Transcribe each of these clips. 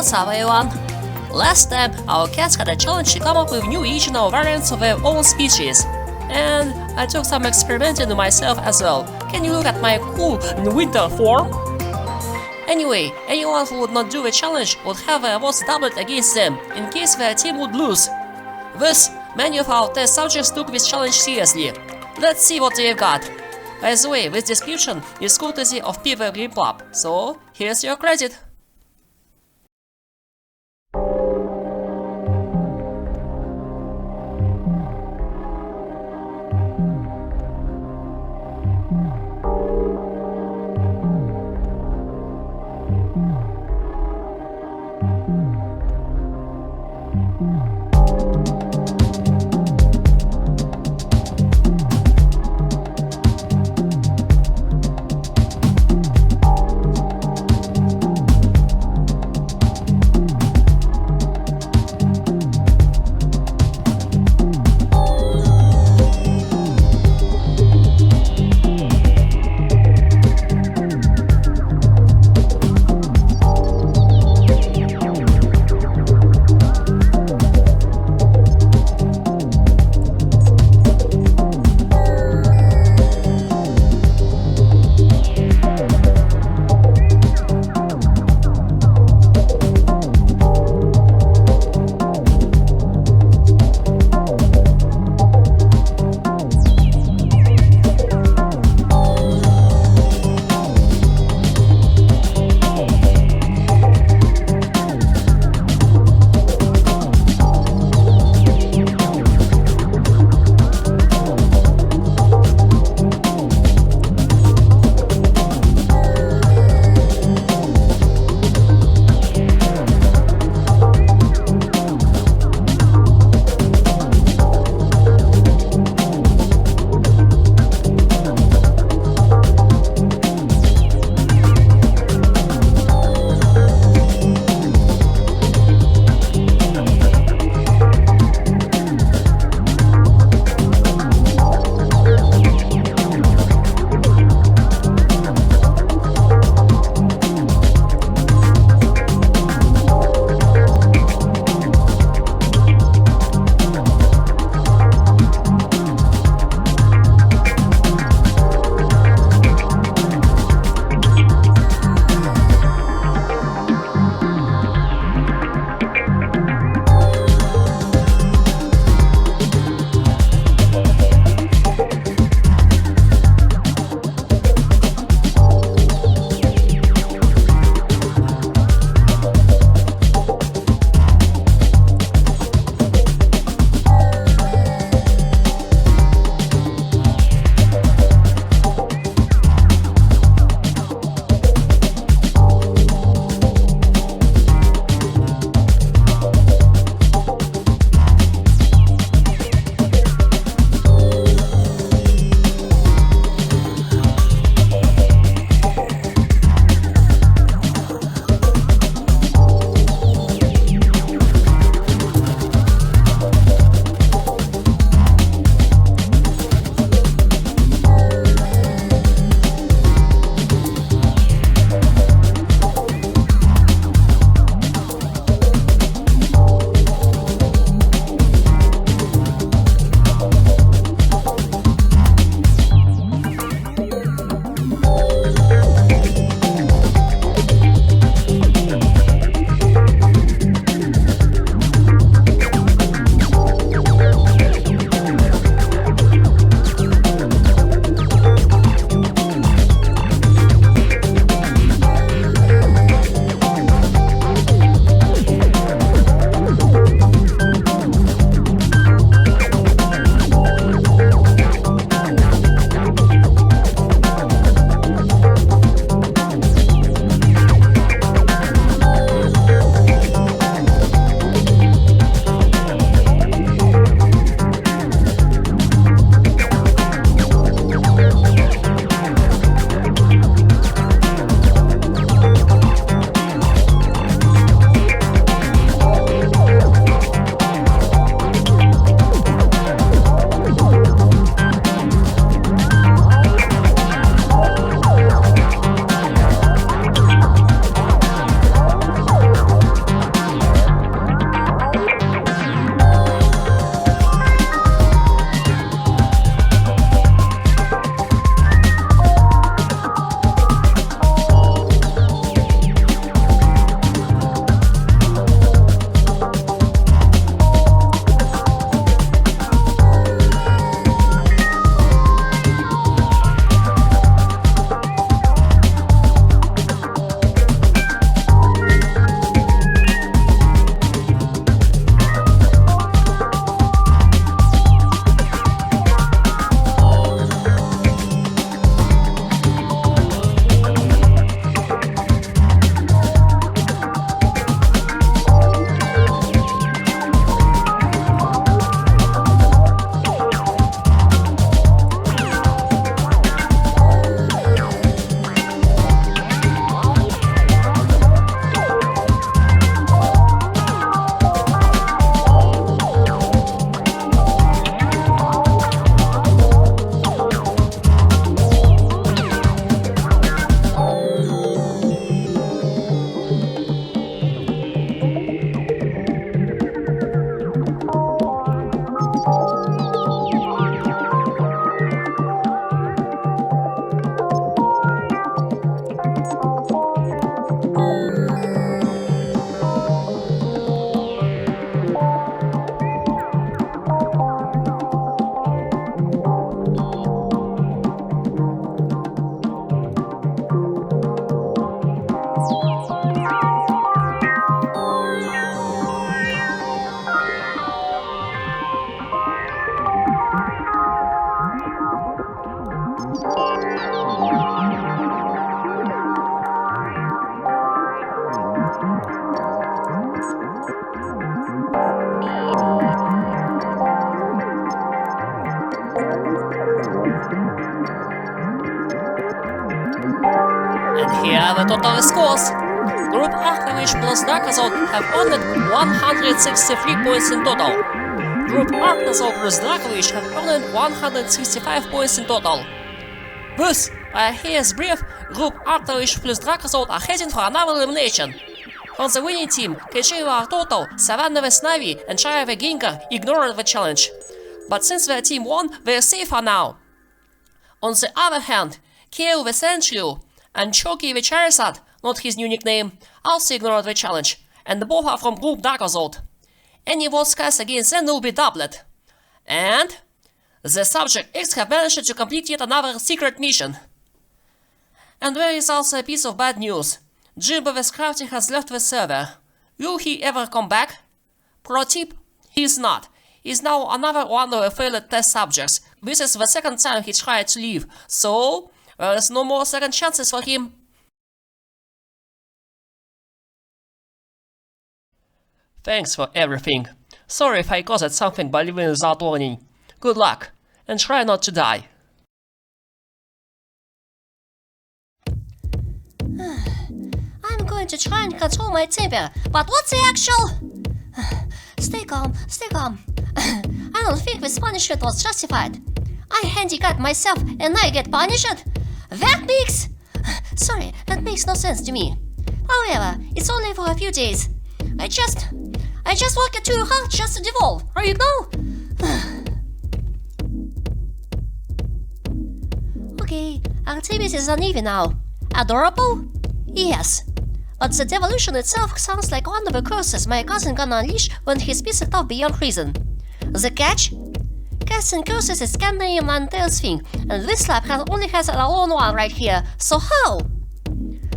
What's up everyone? Last time our cats got a challenge to come up with new regional variants of their own species. And I took some experimenting to myself as well. Can you look at my cool winter form? Anyway, anyone who would not do the challenge would have their votes doubled against them in case their team would lose. Thus, many of our test subjects took this challenge seriously. Let's see what they've got. By the way, this description is courtesy of People Repub, so here's your credit. Here are the total scores. Group Oracovish plus Dracozolt have earned 163 points in total. Group Oracozolt plus Dracovish have earned 165 points in total. Thus, by here's brief, Group Oracovish plus Dracozolt are heading for another elimination. On the winning team, KJ Total, Savannah with Navi, and Chaya the Ginker ignored the challenge. But since their team won, they're safer now. On the other hand, Kale the Sandshrew and Choki the Charizard, not his new nickname, also ignored the challenge, and both are from Group Dracozolt. Any votes cast against them will be doubled. And the Subject X have managed to complete yet another secret mission. And there is also a piece of bad news. Jimbo the Scrafty has left the server. Will he ever come back? Pro tip, he is not. He is now another one of the failed test subjects. This is the second time he tried to leave, so there is no more second chances for him. Thanks for everything. Sorry if I caused something by leaving without warning. Good luck, and try not to die. I'm going to try and control my temper, but what's the actual... Stay calm, stay calm. I don't think this punishment was justified. I handicapped myself and I get punished? That makes... Sorry, that makes no sense to me. However, it's only for a few days. I just worked too hard just to devolve, you know? Okay, activity is uneven now. Adorable? Yes. But the devolution itself sounds like one of the curses my cousin gonna unleash when he's pissed off beyond reason. The catch? Casting curses is kinda an Untitled thing, and this lab only has our own one right here, so how?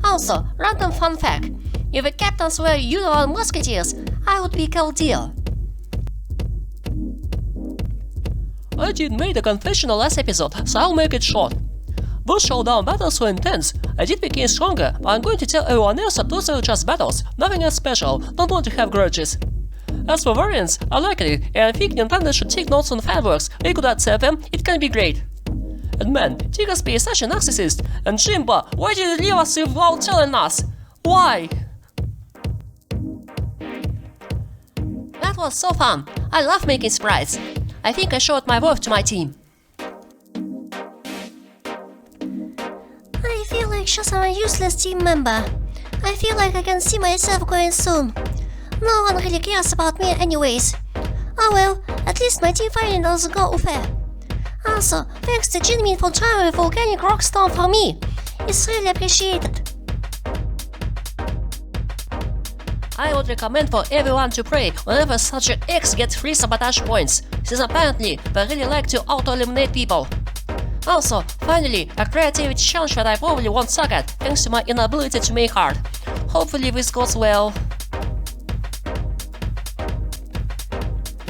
Also, random fun fact. If the captains were usual musketeers, I would be Caldeer. I did make a confessional last episode, so I'll make it short. Those showdown battles were intense. I did become stronger, but I'm going to tell everyone else that those are just battles, nothing else special, don't want to have grudges. As for variants, I like it, and I think Nintendo should take notes on fanworks. We could accept them, it can be great. And man, Tigaspi is such a narcissist, and Jimbo, why did you leave us without telling us? Why? That was so fun. I love making sprites. I think I showed my worth to my team. I feel like just I'm a useless team member. I feel like I can see myself going soon. No one really cares about me anyways. Oh well, at least my team fighting doesn't go fair. Also, thanks to Jinmin for trying with volcanic rock storm for me. It's really appreciated. I would recommend for everyone to pray whenever Subject X gets free sabotage points, since apparently they really like to auto-eliminate people. Also, finally, a creativity challenge that I probably won't suck at, thanks to my inability to make art. Hopefully this goes well.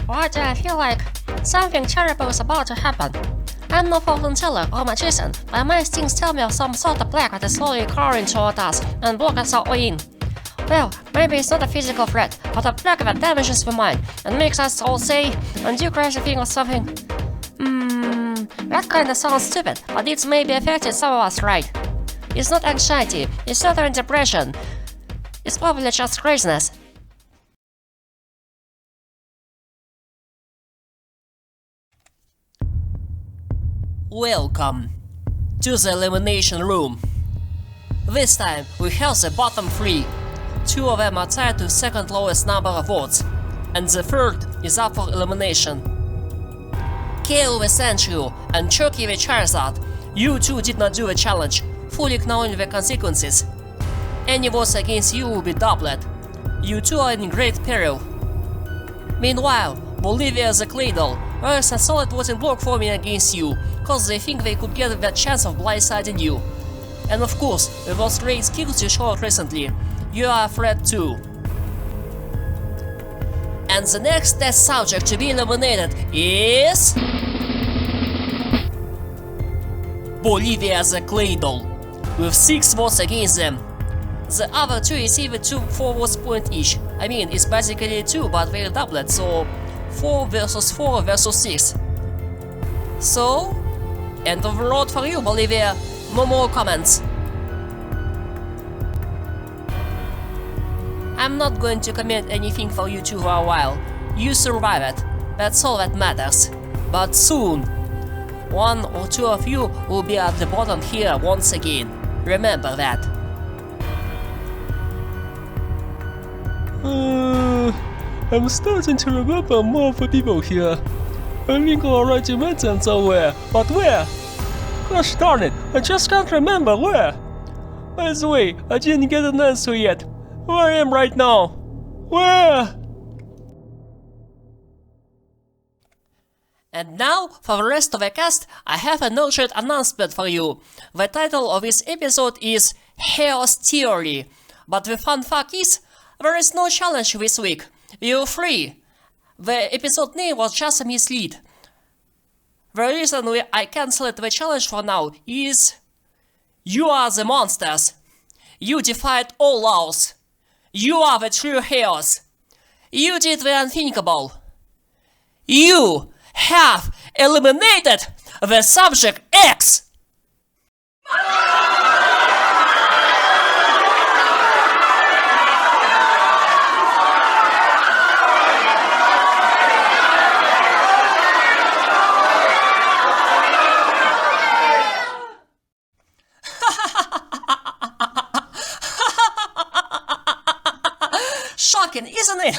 Why do I feel like something terrible is about to happen? I'm no fortune teller or magician, but my instincts tell me of some sort of plague that is slowly crawling toward us and block us all in. Well, maybe it's not a physical threat, but a plague that damages the mind and makes us all say and do crazy thing or something. That kinda sounds stupid, but it's maybe affecting some of us, right? It's not anxiety, it's not depression. It's probably just craziness. Welcome to the elimination room. This time we have the bottom three. Two of them are tied to the second lowest number of votes, and the third is up for elimination. Kale the Sandshrew and Chucky the Charizard, you two did not do the challenge, fully knowing the consequences. Any votes against you will be doubled. You two are in great peril. Meanwhile, Bolivia the Claydol, there is a solid voting block forming against you, cause they think they could get that chance of blindsiding you. And of course, with those great skills you showed recently, you are a threat too. And the next test subject to be eliminated is... Bolivia the Claydol, with 6 votes against them. The other two received 4 votes point each. I mean, it's basically 2 but they're doubled, so 4 versus 4 versus 6. So, end of the road for you, Bolivia. No more comments. I'm not going to comment anything for you two for a while. You survive it. That's all that matters. But soon, one or two of you will be at the bottom here once again. Remember that. I'm starting to remember more of the people here. I think I already met them somewhere, but where? Gosh darn it, I just can't remember where. By the way, I didn't get an answer yet. Where I am right now? Where? And now, for the rest of the cast, I have a nurtured announcement for you. The title of this episode is Chaos Theory. But the fun fact is, there is no challenge this week. We are free. The episode name was just a mislead. The reason I cancelled the challenge for now is... You are the monsters. You defied all laws. You are the true chaos. You did the unthinkable. You have eliminated the subject X! Shocking, isn't it?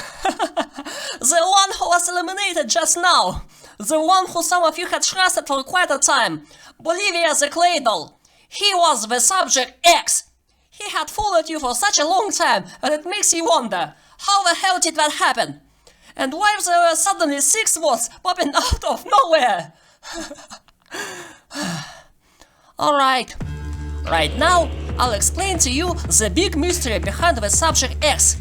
The one who was eliminated just now. The one who some of you had trusted for quite a time. Bolivia the Claydol. He was the subject X. He had followed you for such a long time that it makes you wonder, how the hell did that happen? And why there were suddenly 6 words popping out of nowhere? Alright. Right now, I'll explain to you the big mystery behind the subject X.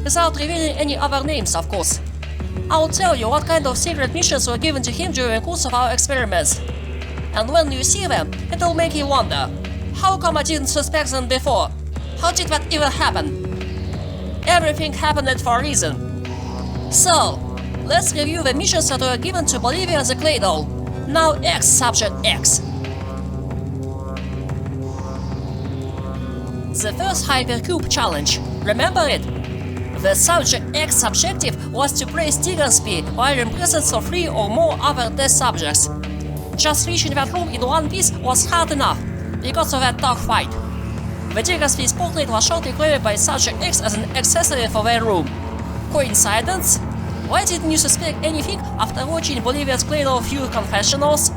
Without revealing any other names, of course. I'll tell you what kind of secret missions were given to him during the course of our experiments. And when you see them, it'll make you wonder, how come I didn't suspect them before? How did that even happen? Everything happened for a reason. So, let's review the missions that were given to Bolivia the Claydol. Now X subject X. The first Hypercube challenge, remember it? The subject X objective was to place Tiger speed while in presence of 3 or more other test subjects. Just reaching that room in one piece was hard enough, because of that dogfight. The Tiger speed's portrait was shortly claimed by subject X as an accessory for their room. Coincidence? Why didn't you suspect anything after watching Bolivia's Claydol few confessionals?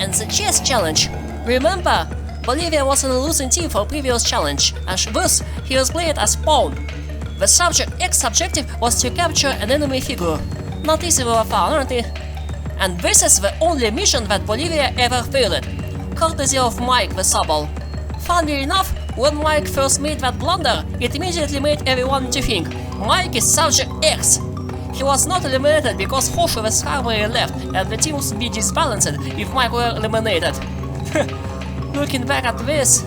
And the chess challenge. Remember? Bolivia was on a losing team for previous challenge, and thus he was played as pawn. The subject X objective was to capture an enemy figure. Not easy with a foul, aren't it? And this is the only mission that Bolivia ever failed, courtesy of Mike the Subble. Funnily enough, when Mike first made that blunder, it immediately made everyone to think Mike is subject X. He was not eliminated because Hoshi was Harvey left, and the team would be disbalanced if Mike were eliminated. Looking back at this...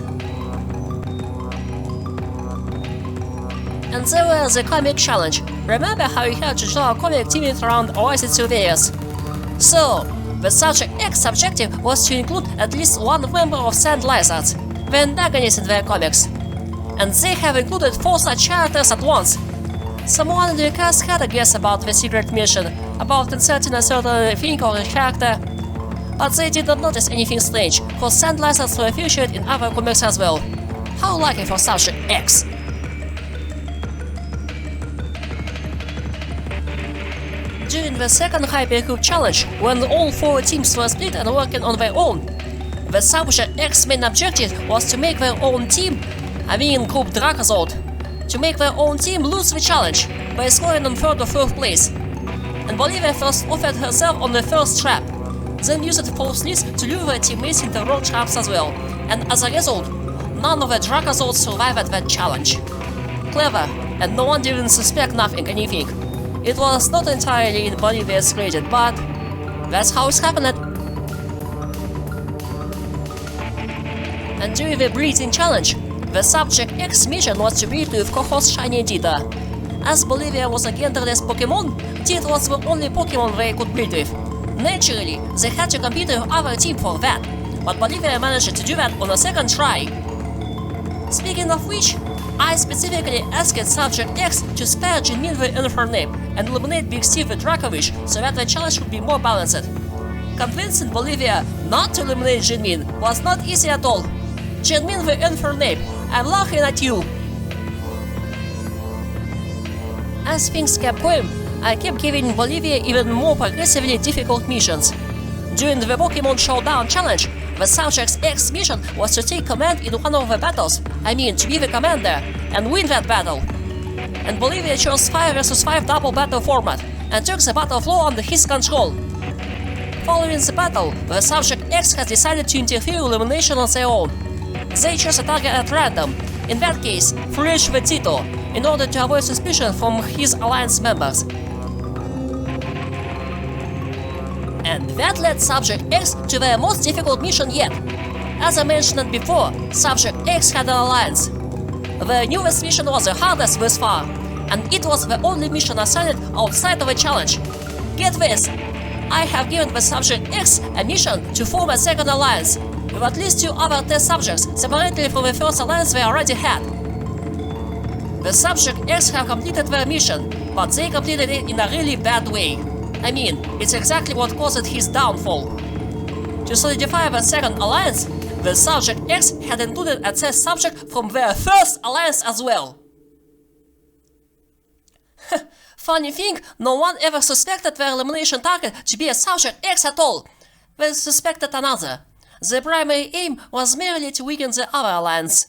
And there was the comic challenge. Remember how you had to draw a comic teaming around Oasis Surveyors? So, the subject X objective was to include at least one member of Sand Lizards, the antagonists in their comics. And they have included 4 such characters at once. Someone in the cast had a guess about the secret mission, about inserting a certain thing or a character. But they did not notice anything strange, cause Sand Lizards were featured in other comics as well. How lucky for subject X! During the second Hypercube challenge, when all 4 teams were split and working on their own, the subject X main objective was to make their own team, Group Dracovish, to make their own team lose the challenge by scoring on 3rd or 4th place. And Bolivia first offered herself on the first trap, then used false leads to lure their teammates into road traps as well, and as a result, none of the Dracovish survived that challenge. Clever, and no one didn't suspect anything. It was not entirely in Bolivia's credit, but that's how it happened. And during the breeding challenge, the subject X mission was to breed with co-host Shiny Dita. As Bolivia was a genderless Pokemon, Dita was the only Pokemon they could breed with. Naturally, they had to compete with other team for that, but Bolivia managed to do that on a second try. Speaking of which, I specifically asked Subject X to spare Jinmin the Infernape and eliminate Big Steve the Dracovish so that the challenge would be more balanced. Convincing Bolivia not to eliminate Jinmin was not easy at all. Jinmin the Infernape, I'm laughing at you! As things kept going, I kept giving Bolivia even more progressively difficult missions. During the Pokemon Showdown challenge, the Subject X mission was to take command in one of the battles, to be the commander, and win that battle. And Bolivia chose 5 vs 5 double battle format, and took the battle floor under his control. Following the battle, the Subject X has decided to interfere elimination on their own. They chose a target at random, in that case, Fresh the Tito, in order to avoid suspicion from his alliance members. And that led Subject X to their most difficult mission yet. As I mentioned before, Subject X had an alliance. The newest mission was the hardest thus far, and it was the only mission assigned outside of the challenge. Get this! I have given the Subject X a mission to form a second alliance, with at least 2 other test subjects separately from the first alliance they already had. The Subject X have completed their mission, but they completed it in a really bad way. It's exactly what caused his downfall. To solidify the second alliance, the Subject X had included a test subject from their first alliance as well. Funny thing, no one ever suspected their elimination target to be a Subject X at all. They suspected another. The primary aim was merely to weaken the other alliance.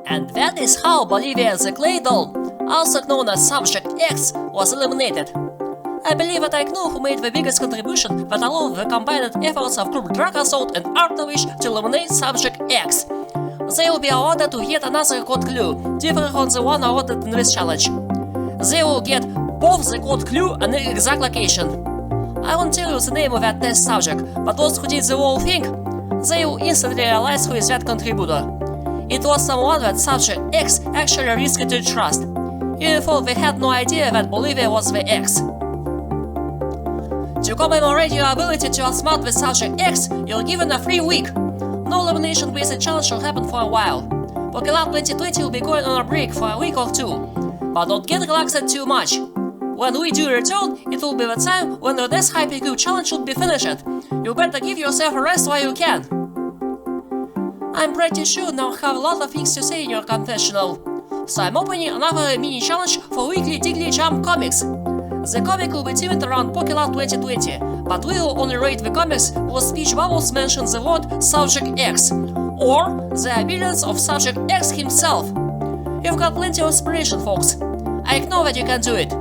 And that is how Bolivia the Claydol, also known as Subject X, was eliminated. I believe that I know who made the biggest contribution that allowed the combined efforts of Group Dracovish and Oracovish to eliminate Subject X. They will be awarded with yet another code clue, different from the one awarded in this challenge. They will get both the code clue and the exact location. I won't tell you the name of that test subject, but those who did the whole thing, they will instantly realize who is that contributor. It was someone that Subject X actually risked to trust, even though they had no idea that Bolivia was the X. To commemorate your ability to outsmart the Subject X, you're given a free week. No elimination-based challenge will happen for a while. Pokelab 2020 will be going on a break for a week or 2. But don't get relaxed too much. When we do return, it will be the time when the Death Hypercube challenge should be finished. You better give yourself a rest while you can. I'm pretty sure now have a lot of things to say in your confessional. So I'm opening another mini challenge for weekly Diggly Jump comics. The comic will be themed around Pokelab 2020, but we will only rate the comics whose speech bubbles mention the word Subject X, or the appearance of Subject X himself. You've got plenty of inspiration, folks. I know that you can do it.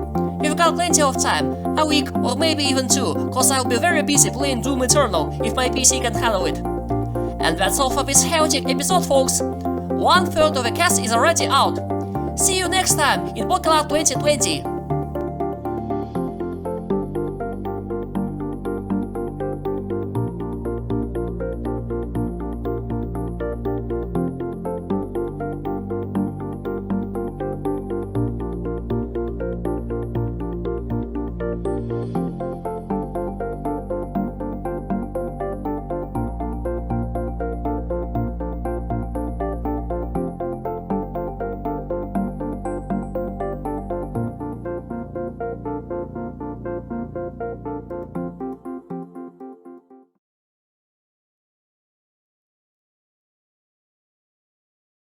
You've got plenty of time, a week or maybe even 2, cause I'll be very busy playing Doom Eternal if my PC can handle it. And that's all for this chaotic episode, folks. 1/3 of the cast is already out. See you next time in Pokelab 2020.